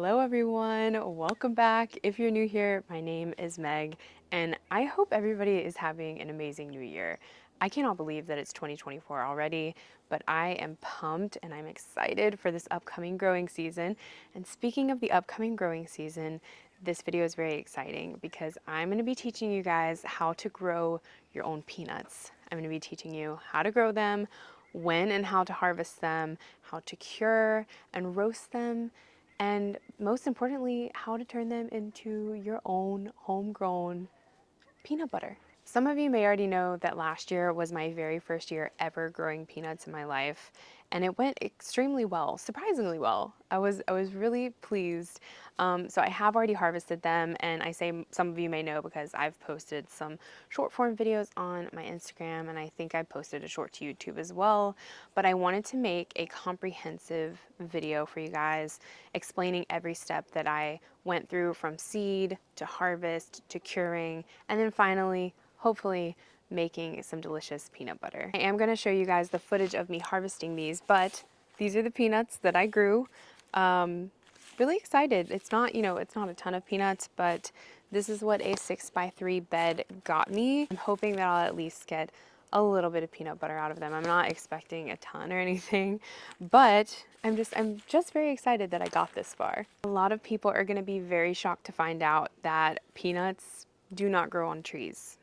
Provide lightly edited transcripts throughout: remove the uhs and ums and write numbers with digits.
Hello everyone, welcome back. If you're new here, my name is Meg, and I hope everybody is having an amazing new year. I cannot believe that it's 2024 already, but I am pumped and I'm excited for this upcoming growing season. And speaking of the upcoming growing season, this video is very exciting because I'm going to be teaching you guys how to grow your own peanuts. I'm going to be teaching you how to grow them, when and how to harvest them, how to cure and roast them, and most importantly, how to turn them into your own homegrown peanut butter. Some of you may already know that last year was my very first year ever growing peanuts in my life, and it went extremely well, surprisingly well. I was really pleased. So I have already harvested them, and I say some of you may know because I've posted some short form videos on my Instagram, and I think I posted a short to YouTube as well. But I wanted to make a comprehensive video for you guys explaining every step that I went through from seed to harvest to curing, and then finally, hopefully, making some delicious peanut butter. I am going to show you guys the footage of me harvesting these, but these are the peanuts that I grew. Really excited. It's not, it's not a ton of peanuts, but this is what a 6x3 bed got me. I'm hoping that I'll at least get a little bit of peanut butter out of them. I'm not expecting a ton or anything, but I'm just very excited that I got this far. A lot of people are going to be very shocked to find out that peanuts do not grow on trees.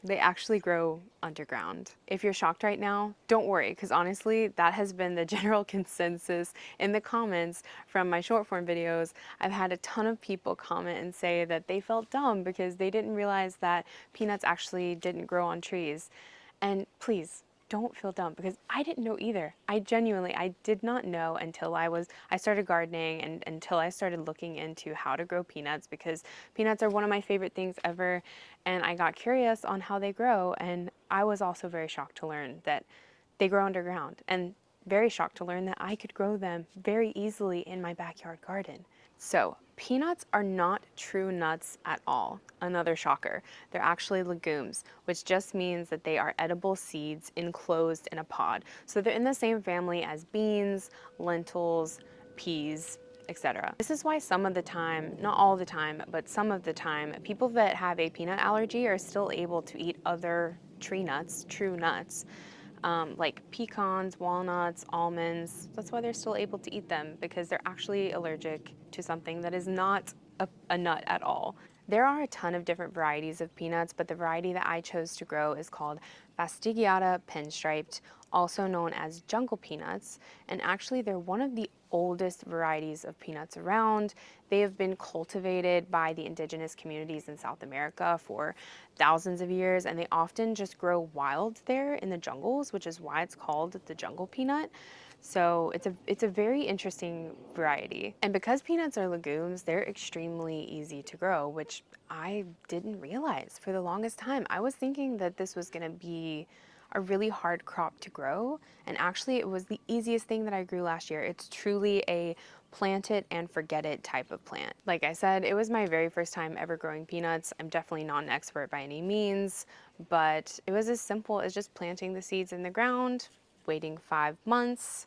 They actually grow underground. If you're shocked right now, don't worry, because honestly, that has been the general consensus in the comments from my short form videos. I've had a ton of people comment and say that they felt dumb because they didn't realize that peanuts actually didn't grow on trees. And please, don't feel dumb because I didn't know either. I did not know until I started gardening and until I started looking into how to grow peanuts, because peanuts are one of my favorite things ever, and I got curious on how they grow, and I was also very shocked to learn that they grow underground, and very shocked to learn that I could grow them very easily in my backyard garden. So, peanuts are not true nuts at all. Another shocker. They're actually legumes, which just means that they are edible seeds enclosed in a pod. So they're in the same family as beans, lentils, peas, etc. This is why some of the time, not all the time, but some of the time, people that have a peanut allergy are still able to eat other tree nuts, true nuts, like pecans, walnuts, almonds. That's why they're still able to eat them, because they're actually allergic to something that is not a nut at all. There are a ton of different varieties of peanuts, but the variety that I chose to grow is called Fastigiata pinstriped, also known as jungle peanuts, and actually they're one of the oldest varieties of peanuts around. They have been cultivated by the indigenous communities in South America for thousands of years, and they often just grow wild there in the jungles, which is why it's called the jungle peanut. So it's a very interesting variety. And because peanuts are legumes, they're extremely easy to grow, which I didn't realize for the longest time. I was thinking that this was going to be a really hard crop to grow, and actually it was the easiest thing that I grew last year. It's truly a plant it and forget it type of plant. Like I said, it was my very first time ever growing peanuts. I'm definitely not an expert by any means, but it was as simple as just planting the seeds in the ground, waiting 5 months,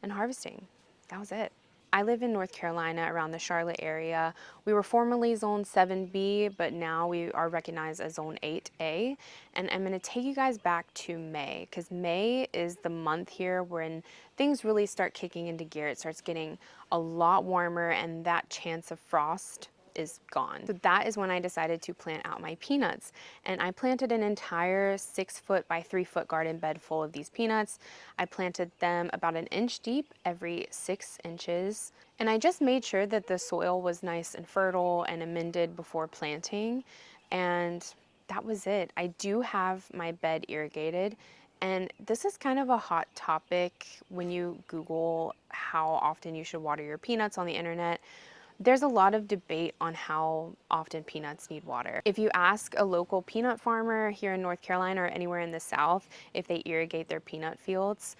and harvesting. That was it. I live in North Carolina, around the Charlotte area. We were formerly Zone 7B, but now we are recognized as Zone 8A. And I'm going to take you guys back to May, because May is the month here when things really start kicking into gear. It starts getting a lot warmer, and that chance of frost is gone. So that is when I decided to plant out my peanuts. And I planted an entire 6-foot by 3-foot garden bed full of these peanuts. I planted them about an inch deep every 6 inches. And I just made sure that the soil was nice and fertile and amended before planting. And that was it. I do have my bed irrigated. And this is kind of a hot topic when you Google how often you should water your peanuts on the internet. There's a lot of debate on how often peanuts need water. If you ask a local peanut farmer here in North Carolina or anywhere in the South if they irrigate their peanut fields,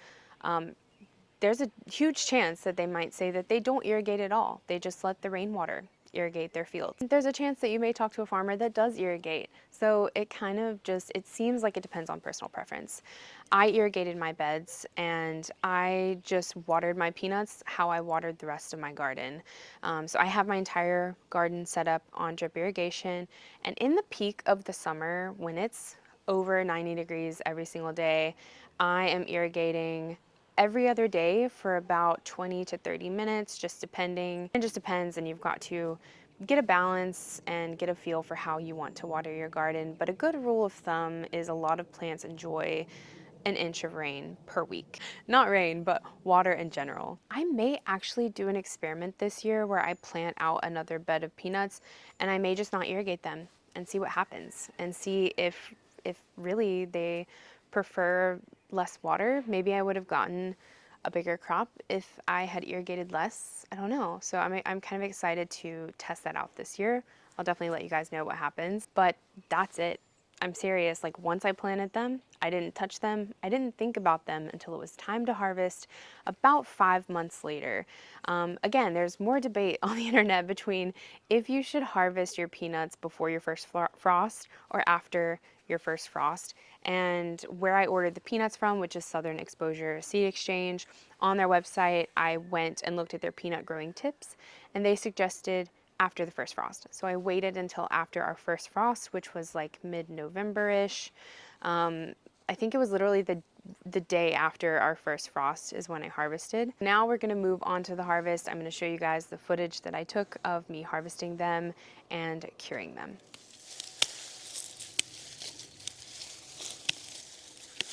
there's a huge chance that they might say that they don't irrigate at all. They just let the rainwater irrigate their fields. There's a chance that you may talk to a farmer that does irrigate. So it kind of just, it seems like it depends on personal preference. I irrigated my beds and I just watered my peanuts how I watered the rest of my garden. So I have my entire garden set up on drip irrigation, and in the peak of the summer when it's over 90 degrees every single day, I am irrigating every other day for about 20 to 30 minutes, just depending. It just depends, and you've got to get a balance and get a feel for how you want to water your garden. But a good rule of thumb is a lot of plants enjoy an inch of rain per week. Not rain, but water in general. I may actually do an experiment this year where I plant out another bed of peanuts and I may just not irrigate them and see what happens and see if really they prefer less water. Maybe I would have gotten a bigger crop if I had irrigated less. I don't know. So I'm kind of excited to test that out this year. I'll definitely let you guys know what happens, but that's it. I'm serious. Like, once I planted them, I didn't touch them. I didn't think about them until it was time to harvest about 5 months later. Again, there's more debate on the internet between if you should harvest your peanuts before your first frost or after your first frost. And where I ordered the peanuts from, which is Southern Exposure Seed Exchange, on their website, I went and looked at their peanut growing tips, and they suggested after the first frost. So I waited until after our first frost, which was like mid-November-ish. I think it was literally the day after our first frost is when I harvested. Now we're gonna move on to the harvest. I'm gonna show you guys the footage that I took of me harvesting them and curing them.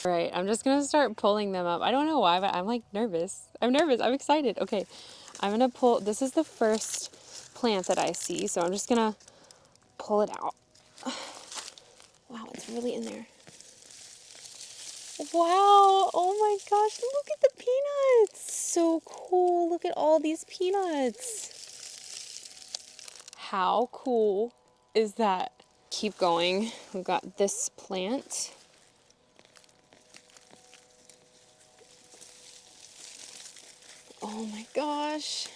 All right, I'm just gonna start pulling them up. I don't know why, but I'm like nervous. I'm nervous, I'm excited. Okay, I'm gonna pull, this is the first plant that I see, so I'm just gonna pull it out. Wow, it's really in there. Wow, oh my gosh, look at the peanuts. So cool, look at all these peanuts. How cool is that? Keep going, we've got this plant. Oh my gosh.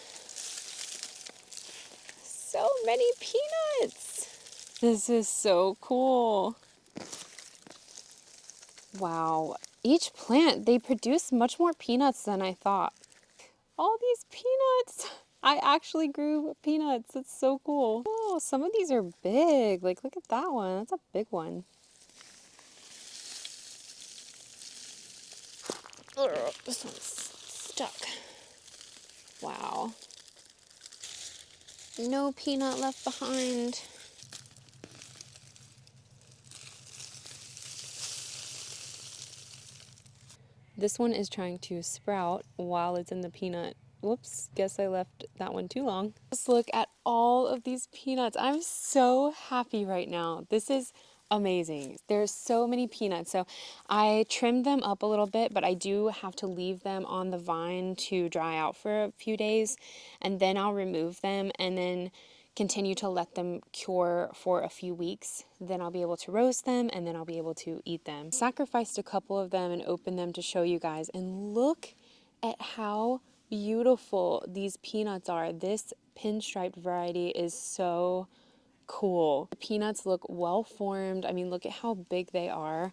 So many peanuts. This is so cool. Wow. Each plant, they produce much more peanuts than I thought. All these peanuts. I actually grew peanuts. It's so cool. Oh, some of these are big. Like, look at that one. That's a big one. Ugh, this one's stuck. Wow. No peanut left behind. This one is trying to sprout while it's in the peanut. Whoops, guess I left that one too long. Just look at all of these peanuts. I'm so happy right now. This is amazing. There's so many peanuts. So I trimmed them up a little bit, but I do have to leave them on the vine to dry out for a few days, and then I'll remove them and then continue to let them cure for a few weeks. Then I'll be able to roast them and then I'll be able to eat them. Sacrificed a couple of them and opened them to show you guys, and look at how beautiful these peanuts are. This pinstriped variety is so cool. The peanuts look well formed. I mean, look at how big they are.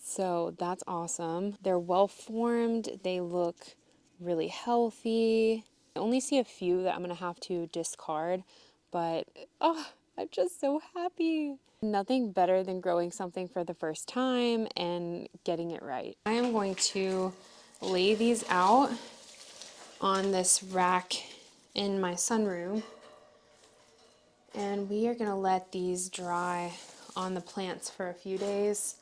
So that's awesome. They're well formed. They look really healthy. I only see a few that I'm gonna have to discard, but oh, I'm just so happy. Nothing better than growing something for the first time and getting it right. I am going to lay these out on this rack in my sunroom, and we are gonna let these dry on the plants for a few days,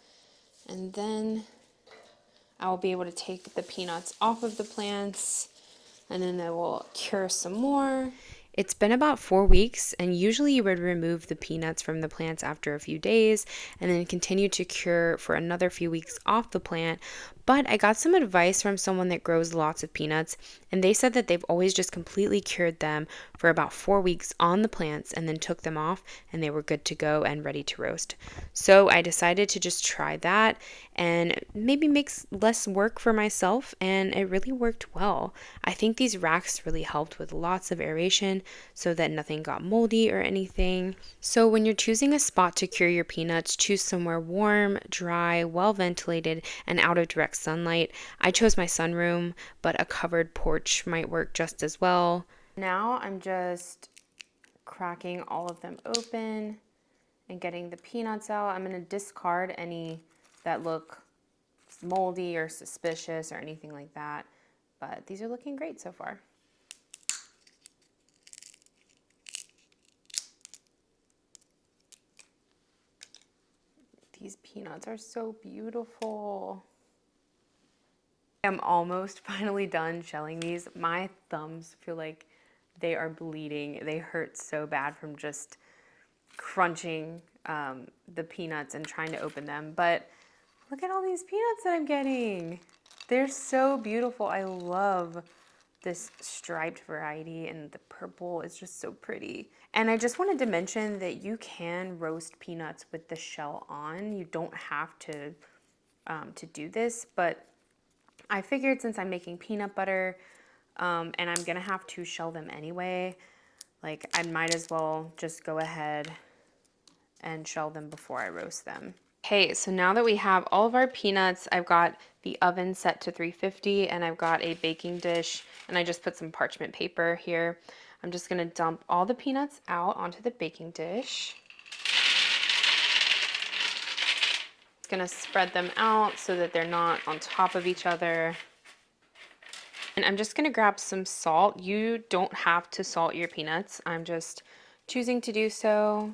and then I will be able to take the peanuts off of the plants, and then I will cure some more. It's been about 4 weeks, and usually you would remove the peanuts from the plants after a few days and then continue to cure for another few weeks off the plant. But I got some advice from someone that grows lots of peanuts, and they said that they've always just completely cured them for about 4 weeks on the plants and then took them off, and they were good to go and ready to roast. So I decided to just try that and maybe makes less work for myself, and it really worked well. I think these racks really helped with lots of aeration so that nothing got moldy or anything. So when you're choosing a spot to cure your peanuts, choose somewhere warm, dry, well ventilated, and out of direct sunlight. I chose my sunroom, but a covered porch might work just as well. Now I'm just cracking all of them open and getting the peanuts out. I'm going to discard any that look moldy or suspicious or anything like that, but these are looking great so far. These peanuts are so beautiful. I'm almost finally done shelling these. My thumbs feel like they are bleeding. They hurt so bad from just crunching the peanuts and trying to open them. But look at all these peanuts that I'm getting. They're so beautiful. I love this striped variety, and the purple is just so pretty. And I just wanted to mention that you can roast peanuts with the shell on. You don't have to do this, but I figured since I'm making peanut butter and I'm gonna have to shell them anyway, like I might as well just go ahead and shell them before I roast them. Okay, so now that we have all of our peanuts, I've got the oven set to 350 and I've got a baking dish, and I just put some parchment paper here. I'm just gonna dump all the peanuts out onto the baking dish. Gonna spread them out so that they're not on top of each other. And I'm just gonna grab some salt. You don't have to salt your peanuts. I'm just choosing to do so.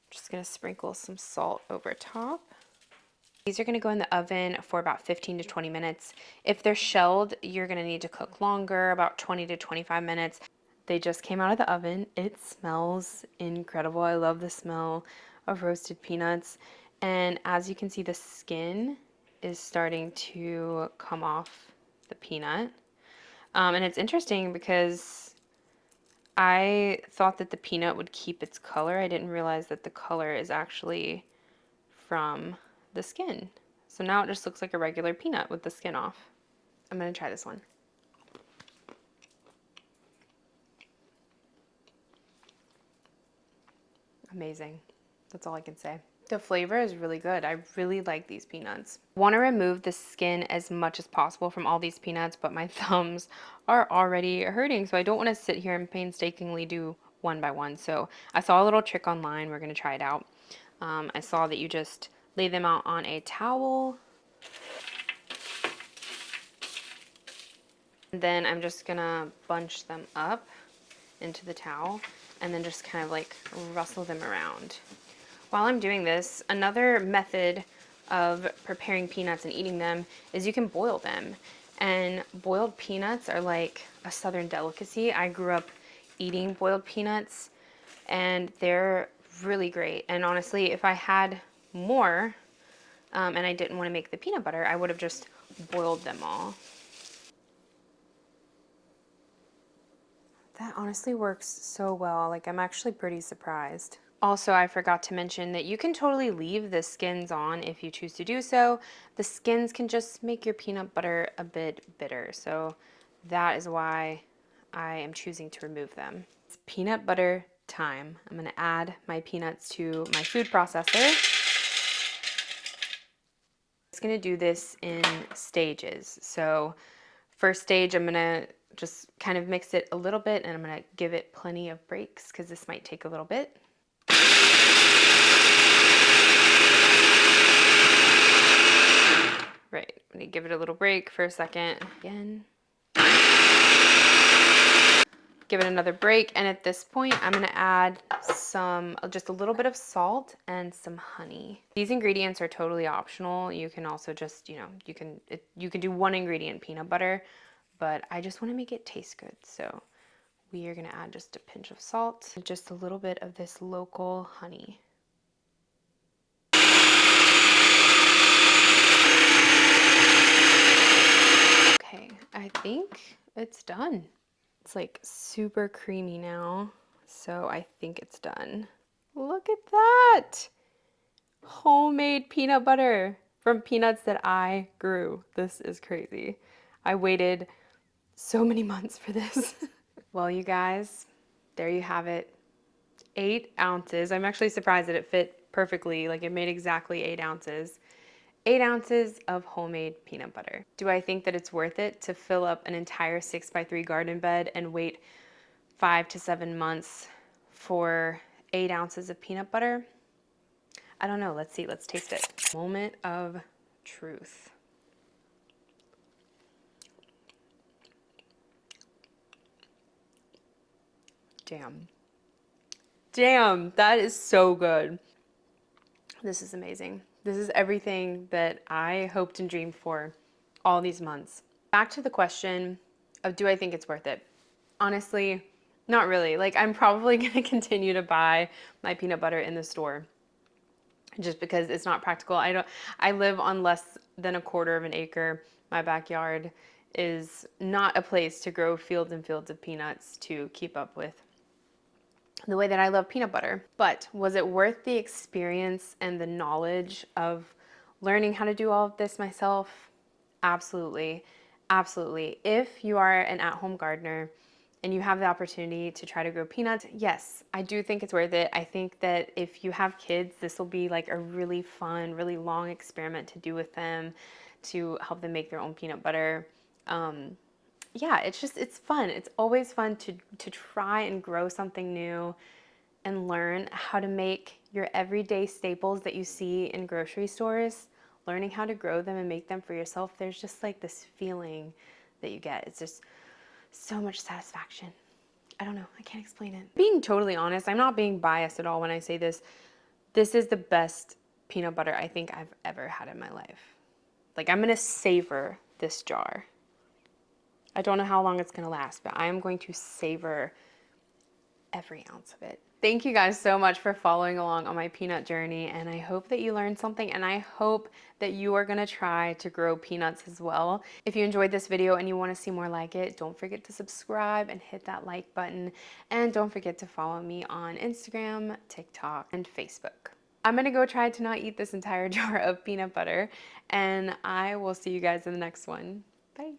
Just gonna sprinkle some salt over top. These are gonna go in the oven for about 15 to 20 minutes. If they're shelled, you're gonna need to cook longer, about 20 to 25 minutes. They just came out of the oven. It smells incredible. I love the smell of roasted peanuts. And as you can see, the skin is starting to come off the peanut. And it's interesting because I thought that the peanut would keep its color. I didn't realize that the color is actually from the skin. So now it just looks like a regular peanut with the skin off. I'm gonna try this one. Amazing. That's all I can say. The flavor is really good. I really like these peanuts. Want to remove the skin as much as possible from all these peanuts, but my thumbs are already hurting, so I don't want to sit here and painstakingly do one by one. So I saw a little trick online. We're going to try it out. I saw that you just lay them out on a towel. And then I'm just going to bunch them up into the towel and then just kind of like rustle them around. While I'm doing this, another method of preparing peanuts and eating them is you can boil them. And boiled peanuts are like a southern delicacy. I grew up eating boiled peanuts and they're really great. And honestly, if I had more and I didn't want to make the peanut butter, I would have just boiled them all. That honestly works so well. Like, I'm actually pretty surprised. Also, I forgot to mention that you can totally leave the skins on if you choose to do so. The skins can just make your peanut butter a bit bitter. So that is why I am choosing to remove them. It's peanut butter time. I'm gonna add my peanuts to my food processor. I'm just gonna do this in stages. So first stage, I'm gonna just kind of mix it a little bit and I'm gonna give it plenty of breaks because this might take a little bit. Right, I'm gonna give it a little break for a second. Again. Give it another break, and at this point, I'm gonna add just a little bit of salt and some honey. These ingredients are totally optional. You can also just, you can do one ingredient peanut butter, but I just wanna make it taste good. So we are gonna add just a pinch of salt, and just a little bit of this local honey. I think it's done. It's like super creamy now, so I think it's done. Look at that! Homemade peanut butter from peanuts that I grew. This is crazy. I waited so many months for this. Well, you guys, there you have it. 8 ounces. I'm actually surprised that it fit perfectly. Like it made exactly 8 ounces. 8 ounces of homemade peanut butter. Do I think that it's worth it to fill up an entire 6x3 garden bed and wait 5 to 7 months for 8 ounces of peanut butter? I don't know. Let's see. Let's taste it. Moment of truth. Damn. Damn, that is so good. This is amazing. This is everything that I hoped and dreamed for all these months. Back to the question of do I think it's worth it? Honestly, not really. Like I'm probably going to continue to buy my peanut butter in the store just because it's not practical. I live on less than a quarter of an acre. My backyard is not a place to grow fields and fields of peanuts to keep up with the way that I love peanut butter. But was it worth the experience and the knowledge of learning how to do all of this myself? Absolutely. Absolutely. If you are an at-home gardener and you have the opportunity to try to grow peanuts, yes, I do think it's worth it. I think that if you have kids, this will be like a really fun, really long experiment to do with them to help them make their own peanut butter. Yeah, it's fun. It's always fun to try and grow something new and learn how to make your everyday staples that you see in grocery stores, learning how to grow them and make them for yourself. There's just like this feeling that you get. It's just so much satisfaction. I don't know. I can't explain it. Being totally honest, I'm not being biased at all when I say this. This is the best peanut butter I think I've ever had in my life. Like I'm going to savor this jar. I don't know how long it's going to last, but I am going to savor every ounce of it. Thank you guys so much for following along on my peanut journey, and I hope that you learned something, and I hope that you are gonna try to grow peanuts as well. If you enjoyed this video and you wanna see more like it, don't forget to subscribe and hit that like button, and don't forget to follow me on Instagram, TikTok, and Facebook. I'm gonna go try to not eat this entire jar of peanut butter, and I will see you guys in the next one. Bye.